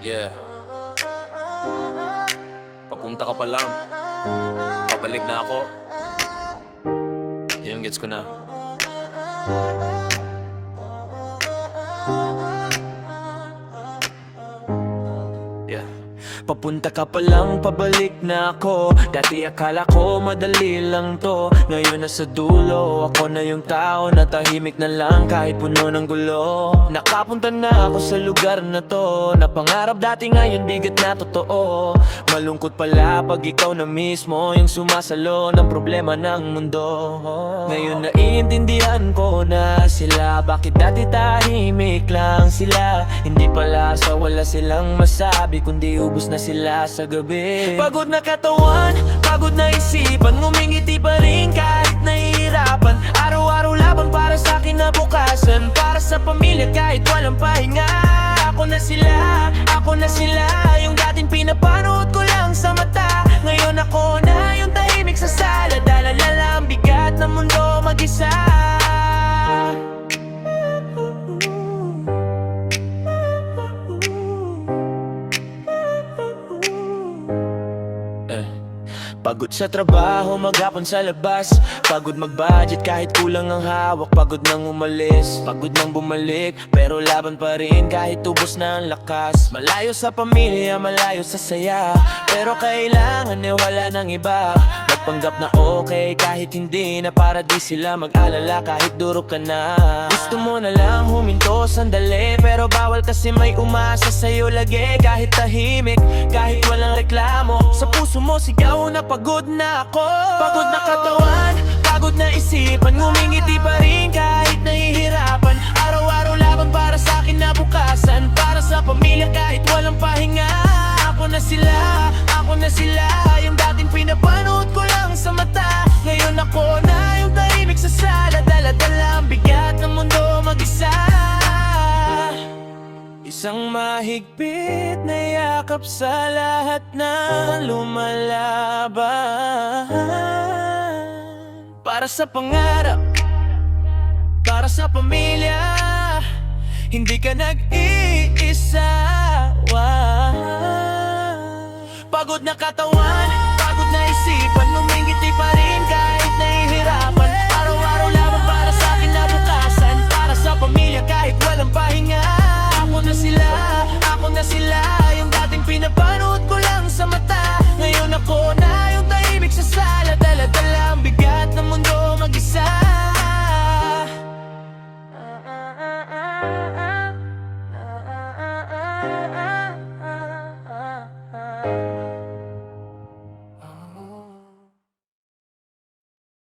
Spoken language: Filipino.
Yeah, papunta ka pa lang, pabalik na ako. Yun, gets ko na. Yeah. Papunta ka pa lang, pabalik na ako. Dati akala ko madali lang to. Ngayon nasa dulo, ako na yung tao na tahimik na lang kahit puno ng gulo. Nakapunta na ako sa lugar na to, na pangarap dati ngayon bigat na totoo. Malungkot pala pag ikaw na mismo yung sumasalo ng problema ng mundo. Ngayon naiintindihan ko na sila, bakit dati tahimik lang sila. Hindi pala sa wala silang masabi, kundi ubos na sila sa gabi. Pagod na katawan, pagod na isipan, ngumingiti pa rin kahit nahihirapan. Araw-araw laban para sa kinabukasan, para sa pamilya kahit walang pahinga. Ako na sila, yung dating pinapanood ko lang sa mata. Ngayon ako na yung tahimik sa sala, dala-dala ang bigat ng mundo mag-isa. Pagod sa trabaho, maghapon sa labas. Pagod mag-budget kahit kulang ang hawak. Pagod nang umalis, pagod nang bumalik, pero laban pa rin kahit ubos na ang lakas. Malayo sa pamilya, malayo sa saya, pero kailangan wala ng iba. Magpanggap na okay kahit hindi na, para di sila mag-alala kahit durog ka na. Gusto mo na lang huminto sandali, pero bawal kasi may umasa sa'yo lagi. Kahit tahimik, kahit walang reklamo, sa puso mo sigaw na pagod na ako. Pagod na katawan, pagod na isipan, ngumingiti pa rin kahit nahihirapan. Araw-araw laban para sa kinabukasan, para sa pamilya kahit walang pahinga. Ako na sila, yung dating pinapanood ko lang sa mata. Ngayon ako na yung tahimik sa sala, dala-dala ang bigat ng mundo mag-isa. Isang mahigpit na yakap sa lahat na lumalaban, para sa pangarap, para sa pamilya. Hindi ka nag-iisa. Pagod na katawan, pagod na isipan, ngumingiti pa rin kahit nahihirapan. Araw-araw laban para sa kinabukasan, para sa pamilya kahit walang pahinga. Ako na sila,